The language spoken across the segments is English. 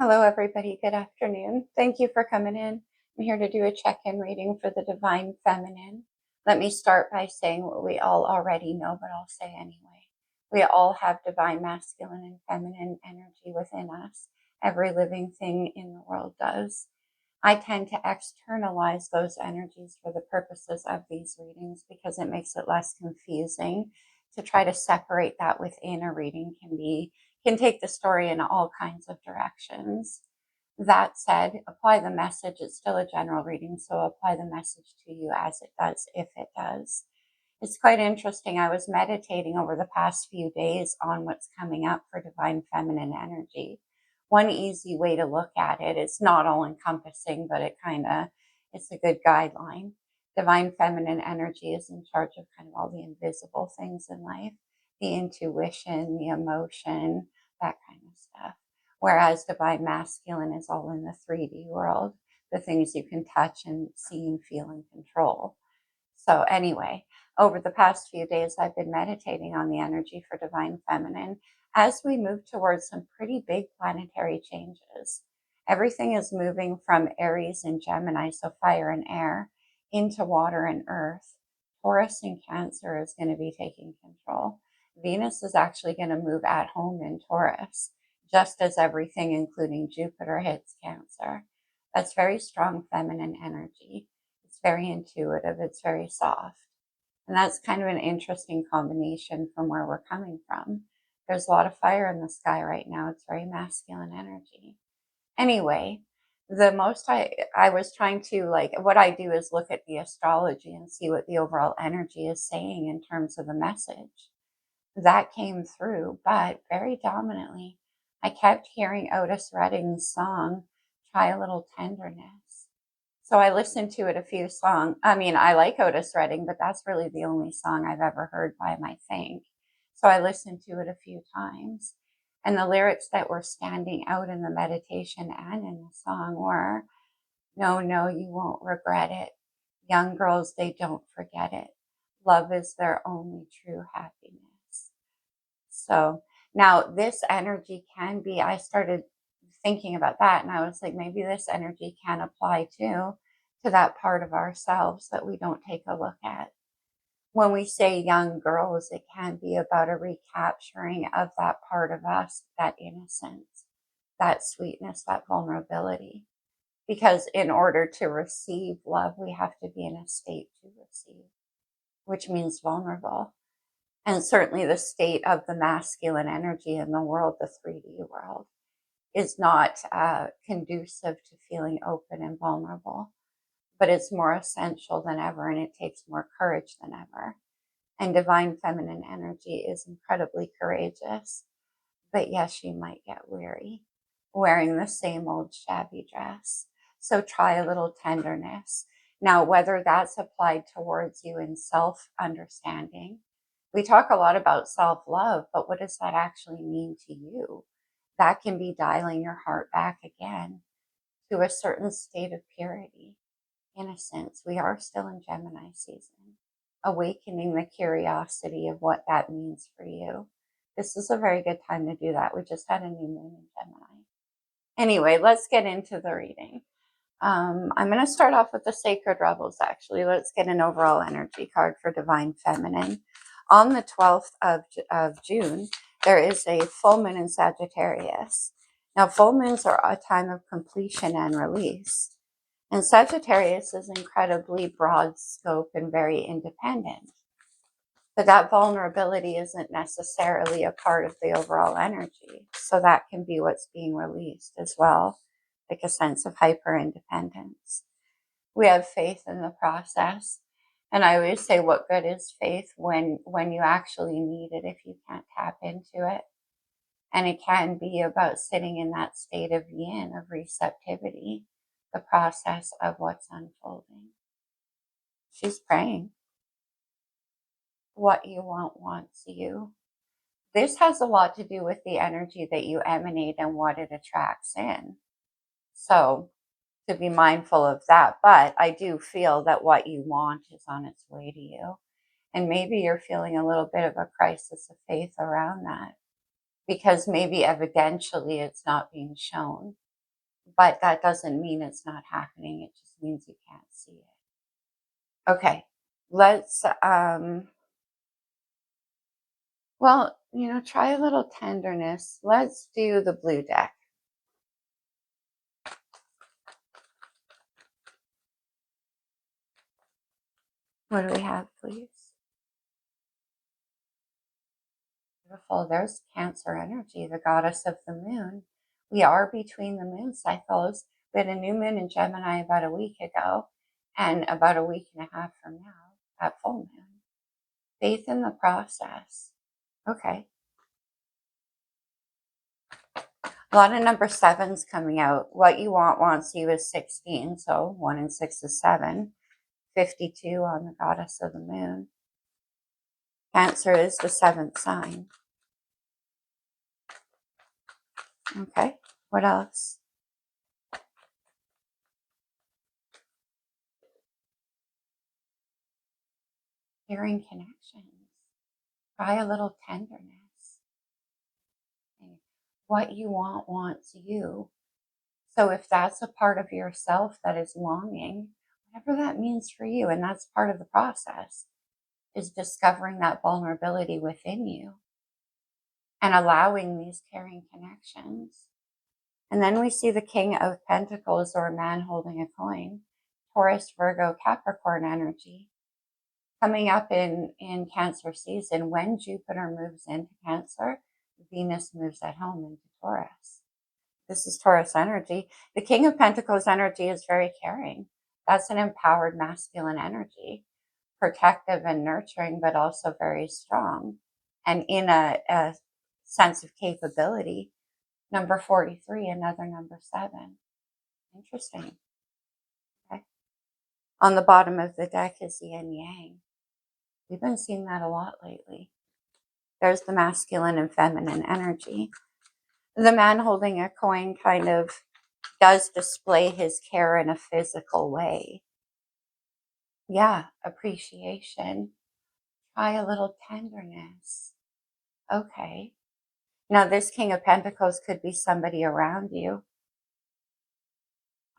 Hello, everybody. Good afternoon. Thank you for coming in. I'm here to do a check in reading for the Divine Feminine. Let me start by saying what we all already know, but I'll say anyway. We all have divine masculine and feminine energy within us. Every living thing in the world does. I tend to externalize those energies for the purposes of these readings because it makes it less confusing. To try to separate that within a reading can take the story in all kinds of directions. That said, apply the message. It's still a general reading, so apply the message to you as it does, if it does. It's quite interesting. I was meditating over the past few days on what's coming up for divine feminine energy. One easy way to look at it, it's not all encompassing, but it's a good guideline. Divine feminine energy is in charge of kind of all the invisible things in life, the intuition, the emotion, that kind of stuff. Whereas divine masculine is all in the 3D world, the things you can touch and see and feel and control. So anyway, over the past few days, I've been meditating on the energy for divine feminine as we move towards some pretty big planetary changes. Everything is moving from Aries and Gemini, so fire and air, into water and earth. Taurus and Cancer is going to be taking control. Venus is actually going to move at home in Taurus, just as everything, including Jupiter, hits Cancer. That's very strong feminine energy. It's very intuitive. It's very soft. And that's kind of an interesting combination from where we're coming from. There's a lot of fire in the sky right now. It's very masculine energy. Anyway, I was trying to, what I do is look at the astrology and see what the overall energy is saying in terms of the message. That came through, but very dominantly, I kept hearing Otis Redding's song, Try a Little Tenderness. So I listened to it a few songs. I mean, I like Otis Redding, but that's really the only song I've ever heard by him, I think. So I listened to it a few times. And the lyrics that were standing out in the meditation and in the song were, no, no, you won't regret it. Young girls, they don't forget it. Love is their only true happiness. So now this energy can be, I started thinking about that and I was like, maybe this energy can apply to that part of ourselves that we don't take a look at. When we say young girls, it can be about a recapturing of that part of us, that innocence, that sweetness, that vulnerability. Because in order to receive love, we have to be in a state to receive, which means vulnerable. And certainly the state of the masculine energy in the world, the 3D world, is not conducive to feeling open and vulnerable. But it's more essential than ever, and it takes more courage than ever. And divine feminine energy is incredibly courageous. But yes, she might get weary wearing the same old shabby dress. So try a little tenderness. Now, whether that's applied towards you in self-understanding, we talk a lot about self-love, but what does that actually mean to you? That can be dialing your heart back again to a certain state of purity, innocence. We are still in Gemini season, awakening the curiosity of what that means for you. This is a very good time to do that. We just had a new moon in Gemini. Anyway, let's get into the reading. I'm going to start off with the Sacred Rebels, actually. Let's get an overall energy card for Divine Feminine. On the 12th of June, there is a full moon in Sagittarius. Now, full moons are a time of completion and release. And Sagittarius is incredibly broad scope and very independent. But that vulnerability isn't necessarily a part of the overall energy. So that can be what's being released as well, like a sense of hyper independence. We have faith in the process. And I always say, what good is faith when you actually need it if you can't tap into it? And it can be about sitting in that state of yin, of receptivity, the process of what's unfolding. She's praying. What you want wants you. This has a lot to do with the energy that you emanate and what it attracts in. So to be mindful of that. But I do feel that what you want is on its way to you. And maybe you're feeling a little bit of a crisis of faith around that, because maybe evidentially it's not being shown. but that doesn't mean it's not happening. It just means you can't see it. Okay, let's, well, try a little tenderness. Let's do the blue deck. What do we have, please? Beautiful. There's Cancer energy, the goddess of the moon. We are between the moon cycles. We had a new moon in Gemini about a week ago, and about a week and a half from now, at full moon. Faith in the process. Okay. A lot of number sevens coming out. What you want wants you is 16. So 1 and 6 is 7. 52 on the goddess of the moon. Cancer is the 7th sign. Okay. What else? Hearing connections. Try a little tenderness. What you want wants you. So if that's a part of yourself that is longing, whatever that means for you, and that's part of the process, is discovering that vulnerability within you and allowing these caring connections. And then we see the King of Pentacles, or a man holding a coin, Taurus, Virgo, Capricorn energy, coming up in Cancer season. When Jupiter moves into Cancer, Venus moves at home into Taurus. This is Taurus energy. The King of Pentacles energy is very caring. That's an empowered masculine energy, protective and nurturing, but also very strong and in a sense of capability. Number 43, another number 7. Interesting. Okay. On the bottom of the deck is the yin yang. We've been seeing that a lot lately. There's the masculine and feminine energy. The man holding a coin kind of does display his care in a physical way. Yeah, appreciation. Try a little tenderness. Okay. Now, this King of Pentacles could be somebody around you.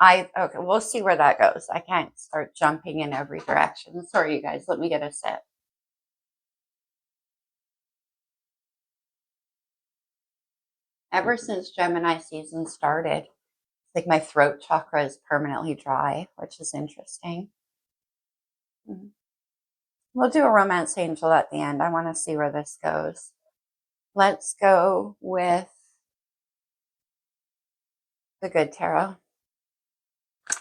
Okay, we'll see where that goes. I can't start jumping in every direction. Sorry, you guys. Let me get a sip. Ever since Gemini season started, it's like my throat chakra is permanently dry, which is interesting. We'll do a romance angel at the end. I want to see where this goes. Let's go with the good tarot.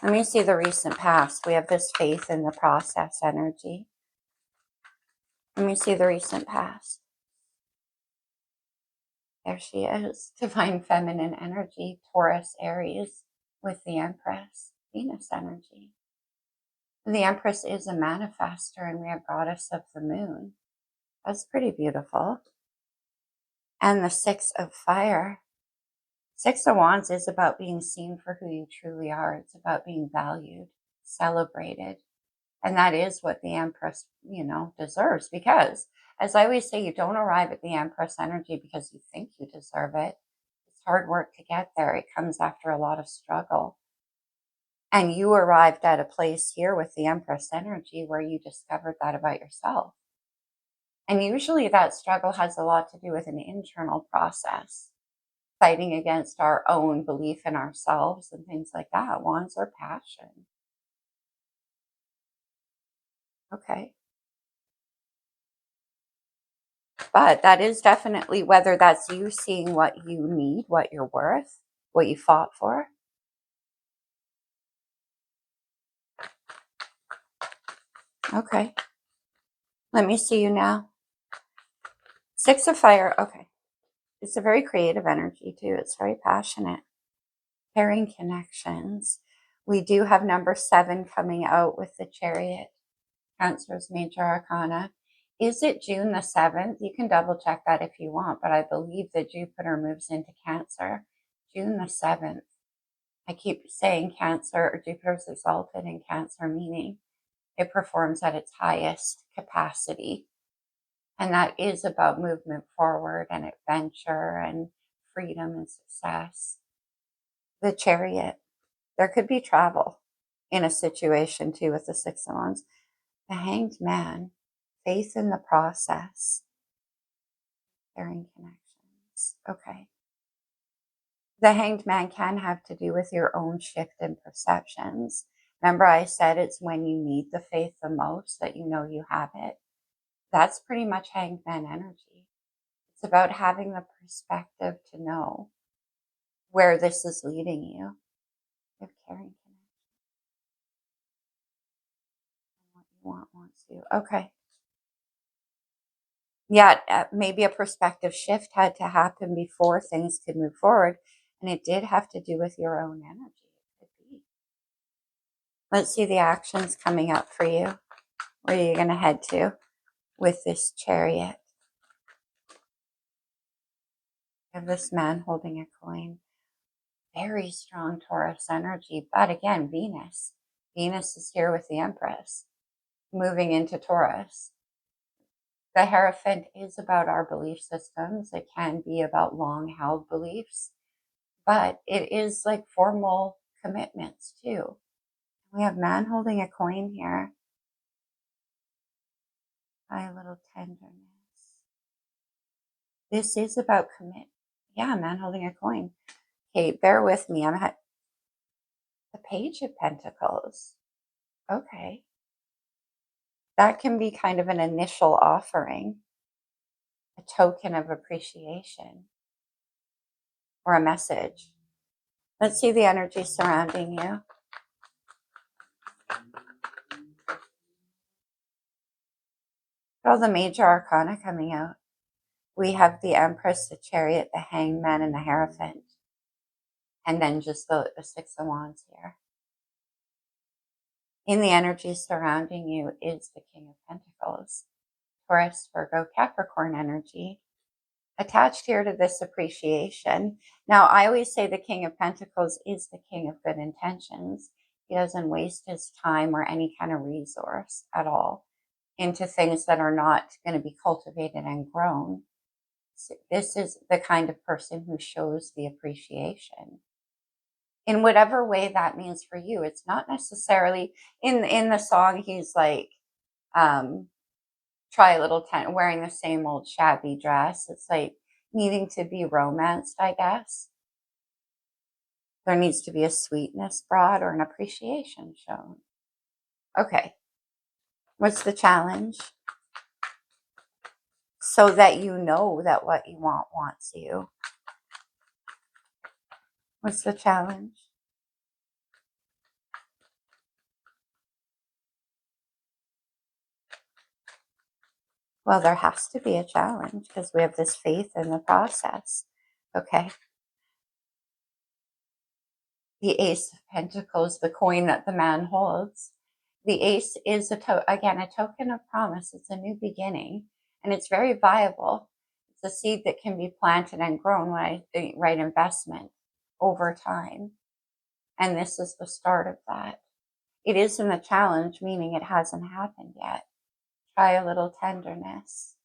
Let me see the recent past. We have this faith in the process energy. Let me see the recent past. There she is. Divine feminine energy, Taurus, Aries, with the Empress, Venus energy. The Empress is a manifester, and we have goddess of the moon. That's pretty beautiful. And the 6 of fire. 6 of Wands is about being seen for who you truly are. It's about being valued, celebrated. And that is what the Empress, deserves. Because, as I always say, you don't arrive at the Empress energy because you think you deserve it. It's hard work to get there. It comes after a lot of struggle. And you arrived at a place here with the Empress energy where you discovered that about yourself. And usually that struggle has a lot to do with an internal process, fighting against our own belief in ourselves and things like that. Wands are passion. Okay. But that is definitely, whether that's you seeing what you need, what you're worth, what you fought for. Okay. Let me see you now. 6 of fire. Okay. It's a very creative energy too. It's very passionate. Caring connections. We do have number 7 coming out with the Chariot. Cancer's major arcana. Is it June the 7th? You can double check that if you want, but I believe that Jupiter moves into Cancer June the 7th. I keep saying Cancer, or Jupiter's exalted in Cancer, meaning it performs at its highest capacity. And that is about movement forward and adventure and freedom and success. The Chariot. There could be travel in a situation too with the Six of Wands. The Hanged Man. Faith in the process. Caring connections. Okay. The Hanged Man can have to do with your own shift in perceptions. Remember I said it's when you need the faith the most that you know you have it. That's pretty much Hanged Man energy. It's about having the perspective to know where this is leading you. Of caring connection. What you want wants you. Okay. Yeah, maybe a perspective shift had to happen before things could move forward. And it did have to do with your own energy. It could be. Let's see the actions coming up for you. Where are you going to head to with this Chariot? Of this man holding a coin. Very strong Taurus energy. But again, Venus. Venus is here with the Empress. Moving into Taurus. The Hierophant is about our belief systems. It can be about long held beliefs. But it is like formal commitments too. We have man holding a coin here. By a little tenderness. This is about commit. Yeah, man holding a coin. Okay, bear with me. I'm at the Page of Pentacles. Okay. That can be kind of an initial offering, a token of appreciation, or a message. Let's see the energy surrounding you. All the major arcana coming out. We have the Empress, the Chariot, the Hanged Man, and the Hierophant. And then just the Six of Wands here. In the energy surrounding you is the King of Pentacles. Taurus, Virgo, Capricorn energy. Attached here to this appreciation. Now, I always say the King of Pentacles is the king of good intentions. He doesn't waste his time or any kind of resource at all into things that are not going to be cultivated and grown. So this is the kind of person who shows the appreciation. In whatever way that means for you. It's not necessarily, in the song, he's like, try a little wearing the same old shabby dress. It's like needing to be romanced, I guess. There needs to be a sweetness brought or an appreciation shown. Okay. What's the challenge? So that you know that what you want wants you. What's the challenge? Well, there has to be a challenge because we have this faith in the process. Okay. The Ace of Pentacles, the coin that the man holds. The Ace is, again, a token of promise. It's a new beginning, and it's very viable. It's a seed that can be planted and grown with the right investment over time. And this is the start of that. It is in the challenge, meaning it hasn't happened yet. Try a little tenderness.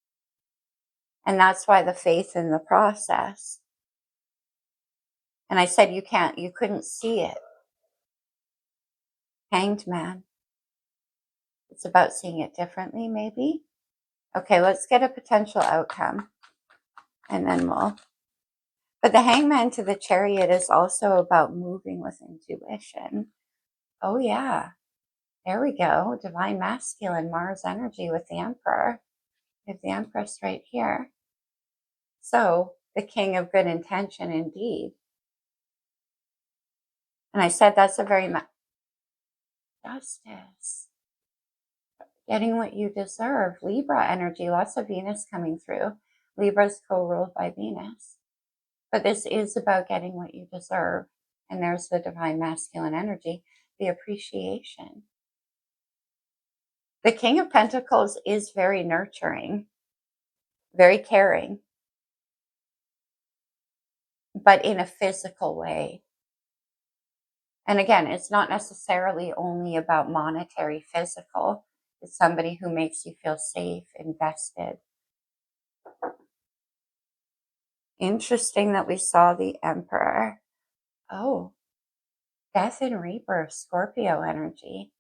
And that's why the faith in the process. And I said you couldn't see it. Hanged Man. It's about seeing it differently, maybe. Okay, let's get a potential outcome. And then but the Hangman to the Chariot is also about moving with intuition. Oh yeah, there we go. Divine Masculine, Mars energy with the Emperor. We have the Empress right here. So the King of good intention indeed. And I said that's a very justice. Getting what you deserve. Libra energy, lots of Venus coming through. Libra's co-ruled by Venus. But this is about getting what you deserve. And there's the divine masculine energy, the appreciation. The King of Pentacles is very nurturing, very caring, but in a physical way. And again, it's not necessarily only about monetary, physical. It's somebody who makes you feel safe, invested. Interesting that we saw the Emperor. Oh, Death and rebirth, Scorpio energy.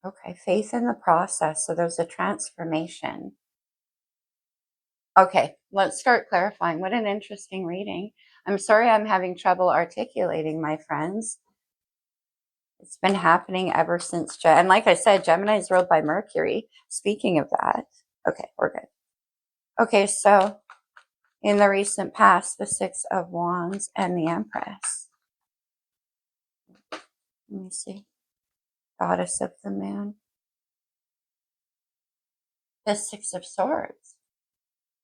Okay, faith in the process. So there's a transformation. Okay, let's start clarifying. What an interesting reading. I'm sorry I'm having trouble articulating, my friends. It's been happening ever since, and like I said, Gemini is ruled by Mercury. Speaking of that, okay, we're good. Okay, so in the recent past, the Six of Wands and the Empress. Let me see. Goddess of the Moon. The Six of Swords.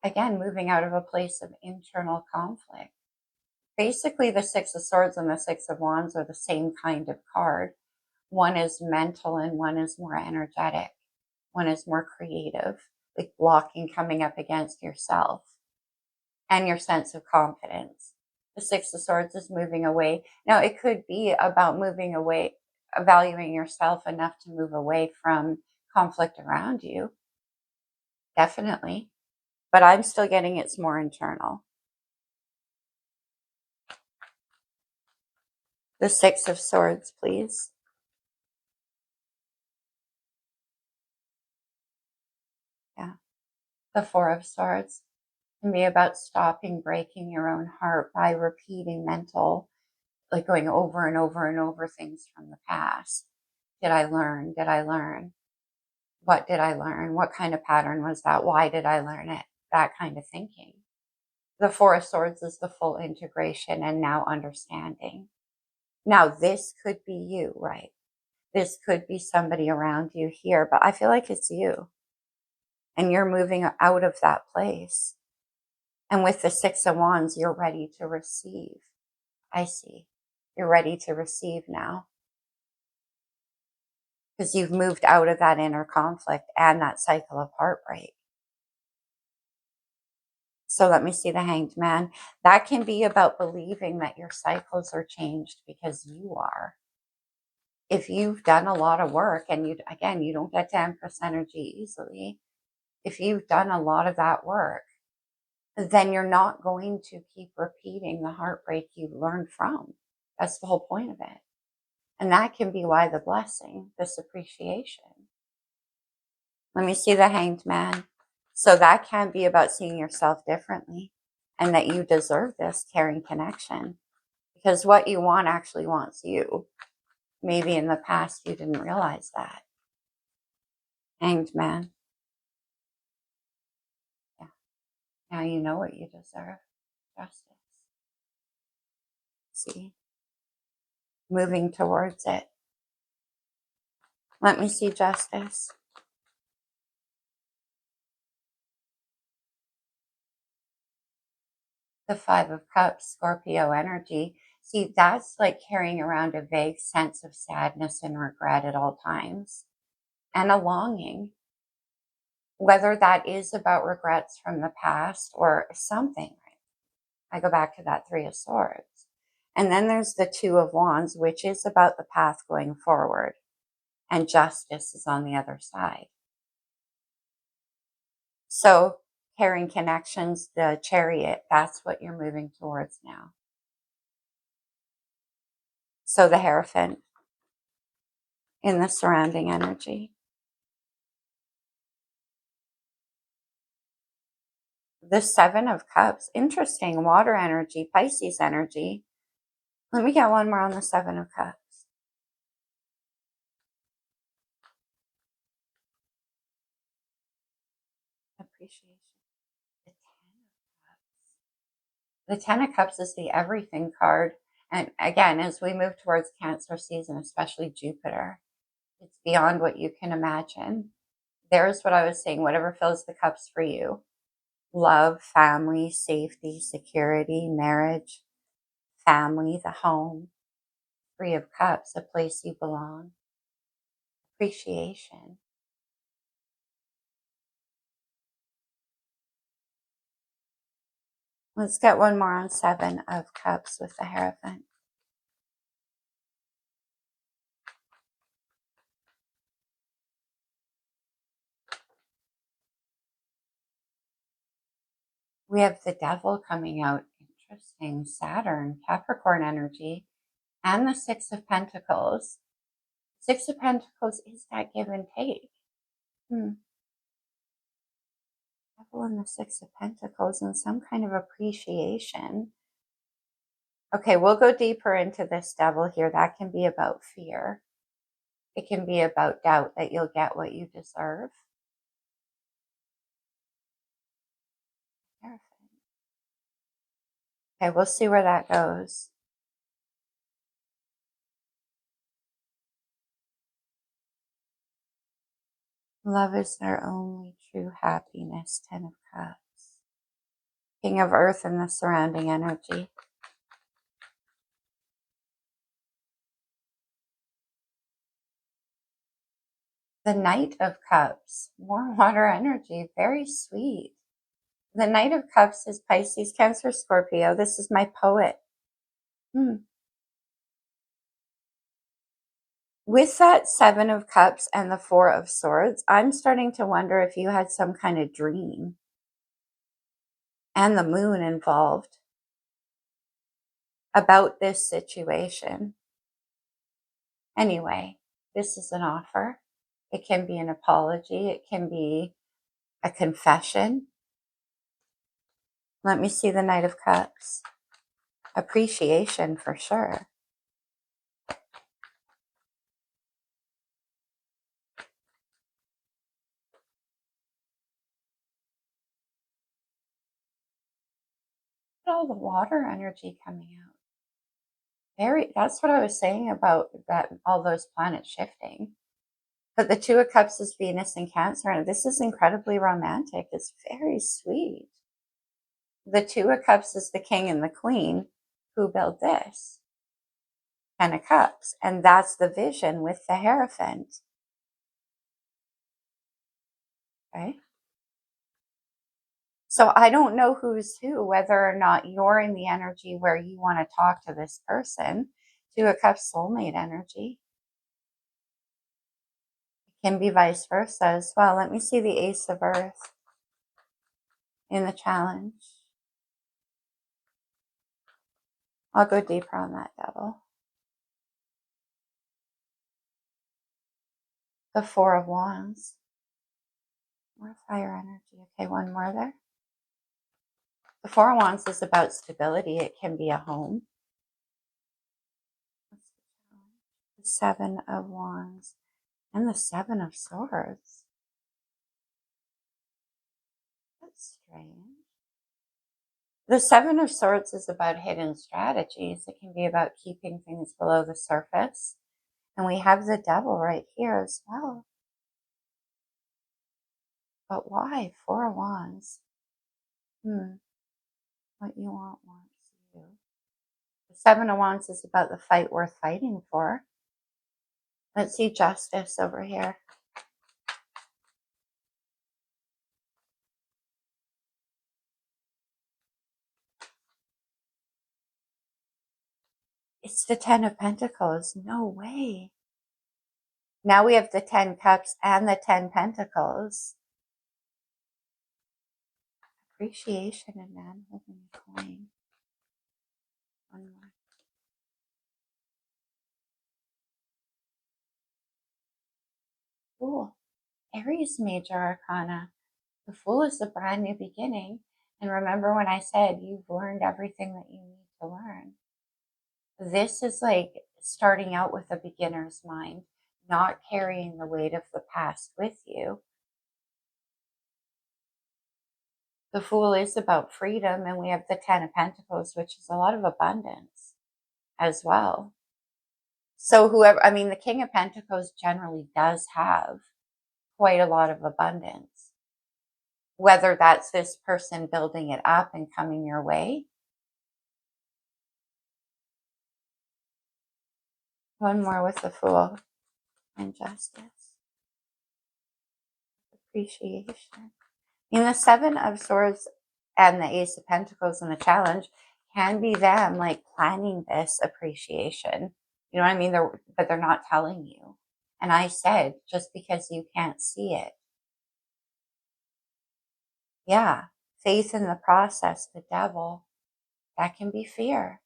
Again, moving out of a place of internal conflict. Basically, the Six of Swords and the Six of Wands are the same kind of card. One is mental and one is more energetic. One is more creative, like blocking coming up against yourself and your sense of confidence. The Six of Swords is moving away. Now, it could be about moving away, valuing yourself enough to move away from conflict around you. Definitely. But I'm still getting it's more internal. The Six of Swords, please. Yeah. The Four of Swords can be about stopping breaking your own heart by repeating mental, like going over and over and over things from the past. Did I learn? Did I learn? What did I learn? What kind of pattern was that? Why did I learn it? That kind of thinking. The Four of Swords is the full integration and now understanding. Now, this could be you, right? This could be somebody around you here, but I feel like it's you. And you're moving out of that place. And with the Six of Wands, you're ready to receive. I see. You're ready to receive now. Because you've moved out of that inner conflict and that cycle of heartbreak. So let me see the Hanged Man. That can be about believing that your cycles are changed because you are. If you've done a lot of work and you don't get to Empress energy easily. If you've done a lot of that work, then you're not going to keep repeating the heartbreak you learned from. That's the whole point of it. And that can be why the blessing, this appreciation. Let me see the Hanged Man. So that can be about seeing yourself differently and that you deserve this caring connection because what you want actually wants you. Maybe in the past you didn't realize that. Hanged Man. Yeah. Now you know what you deserve. Justice. See? Moving towards it. Let me see justice. The Five of Cups, Scorpio energy. See, that's like carrying around a vague sense of sadness and regret at all times and a longing, whether that is about regrets from the past or something. Right? I go back to that Three of Swords. And then there's the Two of Wands, which is about the path going forward. And justice is on the other side. So carrying connections, the Chariot, that's what you're moving towards now. So the Hierophant in the surrounding energy. The Seven of Cups, interesting, water energy, Pisces energy. Let me get one more on the Seven of Cups. Appreciation. The Ten of Cups is the everything card. And again, as we move towards Cancer season, especially Jupiter, it's beyond what you can imagine. There's what I was saying, whatever fills the cups for you. Love, family, safety, security, marriage, family, the home. Three of Cups, a place you belong. Appreciation. Let's get one more on Seven of Cups with the Hierophant. We have the Devil coming out. Interesting. Saturn, Capricorn energy, and the Six of Pentacles. Six of Pentacles is that give and take. Devil and the Six of Pentacles and some kind of appreciation. Okay, we'll go deeper into this Devil here. That can be about fear. It can be about doubt that you'll get what you deserve. Okay, we'll see where that goes. Love is their only true happiness. 10 of Cups. King of Earth and the surrounding energy. The Knight of Cups. More water energy. Very sweet. The Knight of Cups is Pisces, Cancer, Scorpio. This is my poet. With that Seven of Cups and the Four of Swords, I'm starting to wonder if you had some kind of dream. And the moon involved. About this situation. Anyway, this is an offer. It can be an apology. It can be a confession. Let me see the Knight of Cups. Appreciation for sure. Look at all the water energy coming out. That's what I was saying about that, all those planets shifting. But the Two of Cups is Venus and Cancer, and this is incredibly romantic. It's very sweet. The Two of Cups is the King and the Queen who build this. 10 of Cups, and that's the vision with the Hierophant. Okay. So I don't know who's who, whether or not you're in the energy where you want to talk to this person. Two of Cups soulmate energy. It can be vice versa as well. Let me see the Ace of Earth in the challenge. I'll go deeper on that, Devil. The Four of Wands. More fire energy. Okay, one more there. The Four of Wands is about stability. It can be a home. The Seven of Wands and the Seven of Swords. That's strange. The Seven of Swords is about hidden strategies. It can be about keeping things below the surface. And we have the Devil right here as well. But why? Four of Wands. What you want wants you. The Seven of Wands is about the fight worth fighting for. Let's see Justice over here. It's the Ten of Pentacles. No way. Now we have the 10 Cups and the 10 Pentacles. Appreciation and man holding a coin. One more. Cool. Aries Major Arcana. The Fool is a brand new beginning. And remember when I said you've learned everything that you need to learn. This is like starting out with a beginner's mind, not carrying the weight of the past with you. The Fool is about freedom, and we have the Ten of Pentacles, which is a lot of abundance as well. So the King of Pentacles generally does have quite a lot of abundance. Whether that's this person building it up and coming your way. One more with the Fool and Justice. Appreciation. In the Seven of Swords and the Ace of Pentacles in the challenge can be them like planning this appreciation. You know what I mean? But they're not telling you. And I said, just because you can't see it. Yeah. Faith in the process, the Devil. That can be fear.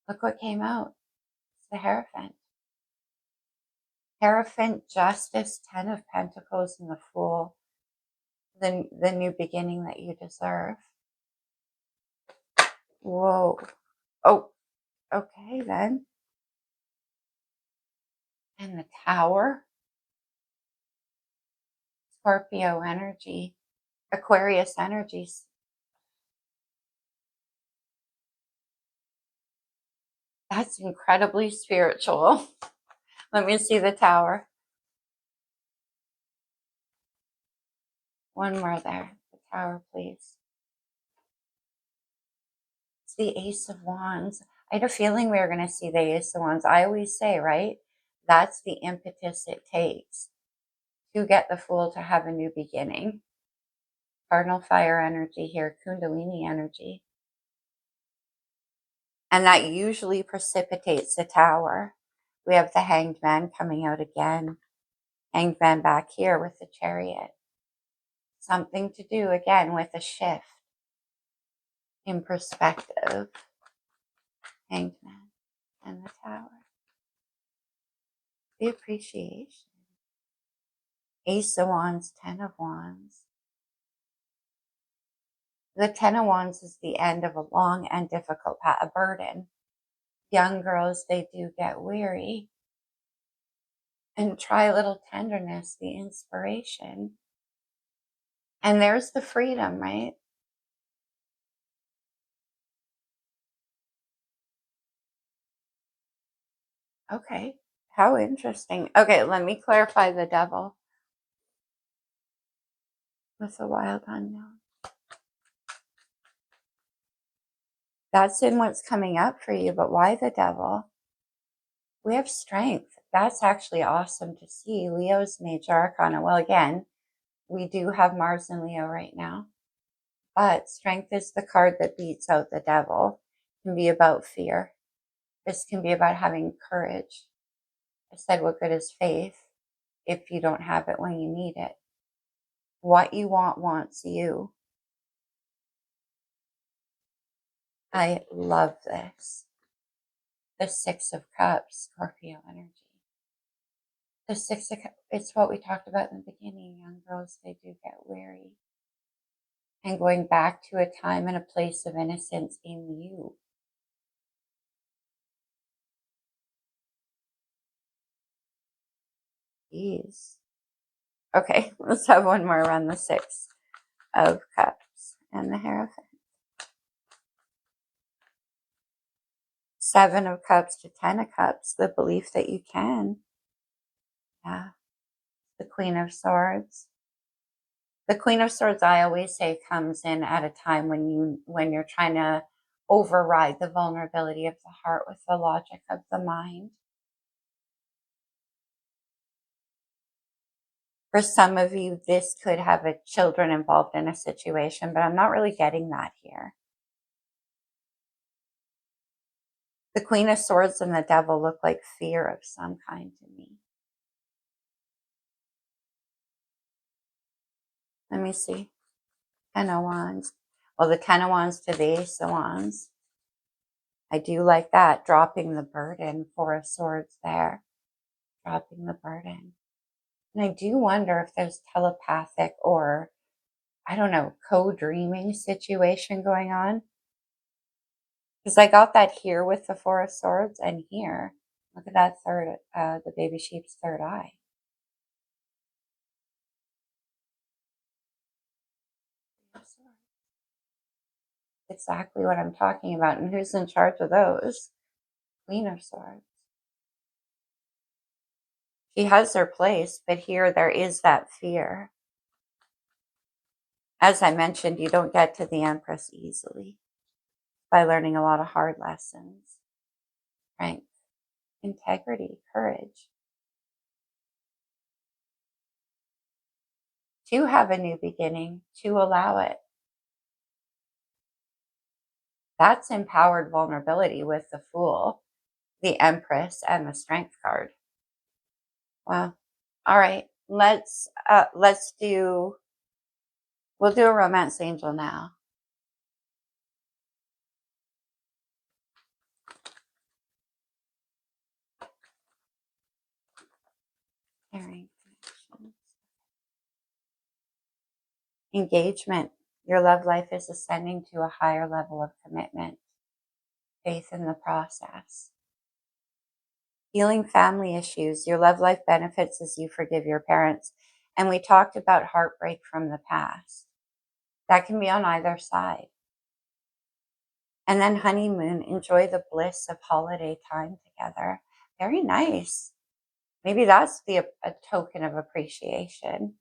Look what came out. It's the Hierophant. Hierophant, Justice, Ten of Pentacles, and the Fool. The new beginning that you deserve. Whoa. Oh, okay then. And the Tower. Scorpio energy. Aquarius energies. That's incredibly spiritual. Let me see the Tower. One more there. The Tower, please. It's the Ace of Wands. I had a feeling we were going to see the Ace of Wands. I always say, right? That's the impetus it takes to get the Fool to have a new beginning. Cardinal fire energy here, Kundalini energy. And that usually precipitates the Tower. We have the Hanged Man coming out again. Hanged Man back here with the Chariot. Something to do again with a shift in perspective. Hanged Man and the Tower. The appreciation. Ace of Wands, Ten of Wands. The Ten of Wands is the end of a long and difficult path, a burden. Young girls, they do get weary. And try a little tenderness, the inspiration. And there's the freedom, right? Okay, how interesting. Okay, let me clarify the Devil with the wild unknown. That's in what's coming up for you, but why the Devil? We have strength. That's actually awesome to see. Leo's major arcana. Well, again, we do have Mars and Leo right now, but strength is the card that beats out the Devil. It can be about fear. This can be about having courage. I said, what good is faith if you don't have it when you need it? What you want wants you. I love this. The Six of Cups, Scorpio energy. The Six of Cups, it's what we talked about in the beginning. Young girls, they do get weary. And going back to a time and a place of innocence in you. Jeez. Okay, let's have one more around the Six of Cups and the Hierophant. Seven of Cups to Ten of Cups, the belief that you can. Yeah. The Queen of Swords. The Queen of Swords, I always say, comes in at a time when you're trying to override the vulnerability of the heart with the logic of the mind. For some of you, this could have a children involved in a situation, but I'm not really getting that here. The Queen of Swords and the Devil look like fear of some kind to me. Let me see. Ten of Wands. Well, the Ten of Wands to the Ace of Wands. I do like that. Dropping the burden. Four of Swords there. Dropping the burden. And I do wonder if there's telepathic or, I don't know, co-dreaming situation going on. Because I got that here with the Four of Swords and here. Look at that third, the baby sheep's third eye. Exactly what I'm talking about. And who's in charge of those? Queen of Swords. She has her place, but here there is that fear. As I mentioned, you don't get to the Empress easily by learning a lot of hard lessons. Strength, integrity, courage. To have a new beginning, to allow it. That's empowered vulnerability with the Fool, the Empress, and the Strength card. Wow. All right. We'll do a Romance Angel now. Caring connections. Engagement. Your love life is ascending to a higher level of commitment, faith in the process. Healing family issues. Your love life benefits as you forgive your parents. And we talked about heartbreak from the past. That can be on either side. And then honeymoon. Enjoy the bliss of holiday time together. Very nice. Maybe that's a token of appreciation.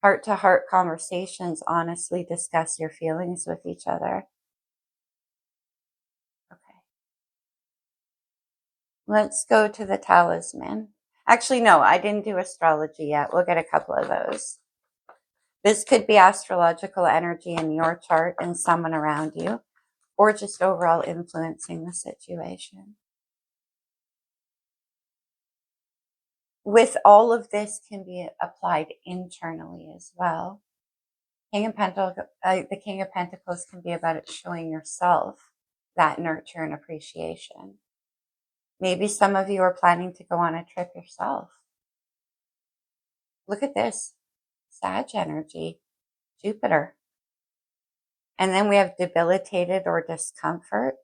Heart-to-heart conversations. Honestly discuss your feelings with each other. Okay. Let's go to the talisman. Actually, no, I didn't do astrology yet. We'll get a couple of those. This could be astrological energy in your chart and someone around you, or just overall influencing the situation. With all of this can be applied internally as well. The King of Pentacles can be about it showing yourself that nurture and appreciation. Maybe some of you are planning to go on a trip yourself. Look at this. Sag energy, Jupiter. And then we have debilitated or discomfort,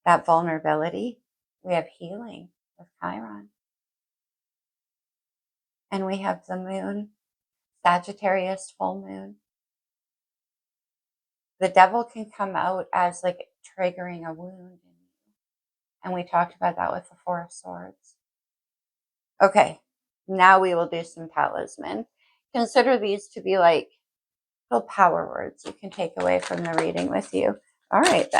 that vulnerability. We have healing with Chiron. And we have the moon, Sagittarius full moon. The devil can come out as like triggering a wound in you. And we talked about that with the Four of Swords. Okay, now we will do some talisman. Consider these to be like little power words you can take away from the reading with you. All right,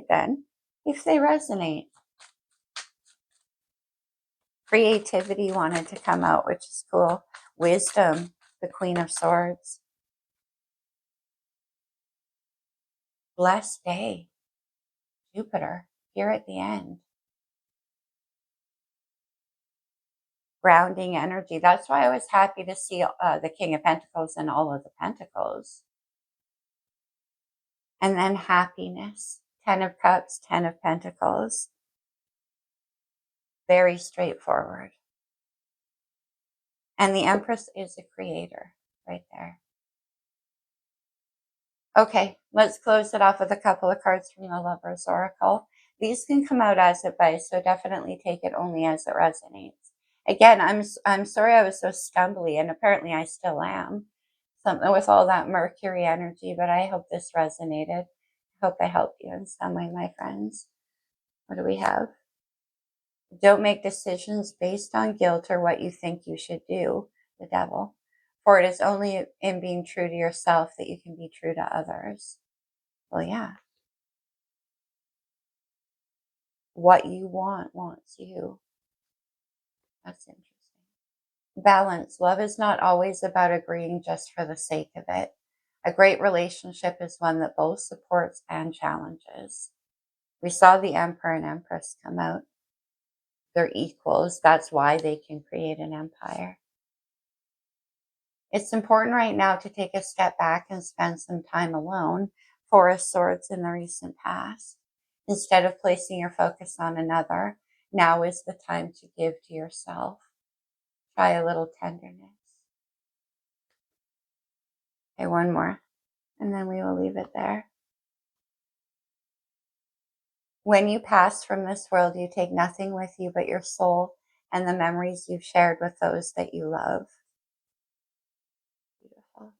then, if they resonate. Creativity wanted to come out, which is cool. Wisdom, the Queen of Swords. Blessed day, Jupiter, here at the end. Grounding energy. That's why I was happy to see the King of Pentacles and all of the Pentacles. And then happiness. 10 of Cups, 10 of Pentacles. Very straightforward. And the Empress is a creator right there. Okay, let's close it off with a couple of cards from the Lover's Oracle. These can come out as advice, so definitely take it only as it resonates. Again, I'm sorry I was so stumbly, and apparently I still am. Something with all that Mercury energy, but I hope this resonated. I hope I helped you in some way, my friends. What do we have? Don't make decisions based on guilt or what you think you should do, the devil. For it is only in being true to yourself that you can be true to others. Well, yeah. What you want wants you. That's interesting. Balance. Love is not always about agreeing just for the sake of it. A great relationship is one that both supports and challenges. We saw the Emperor and Empress come out. They're equals. That's why they can create an empire. It's important right now to take a step back and spend some time alone. Four of Swords in the recent past. Instead of placing your focus on another, now is the time to give to yourself. Try a little tenderness. Okay, one more, and then we will leave it there. When you pass from this world, you take nothing with you but your soul and the memories you've shared with those that you love. Beautiful.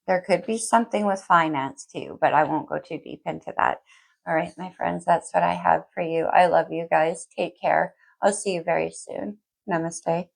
There could be something with finance too, but I won't go too deep into that. All right, my friends, that's what I have for you. I love you guys. Take care. I'll see you very soon. Namaste.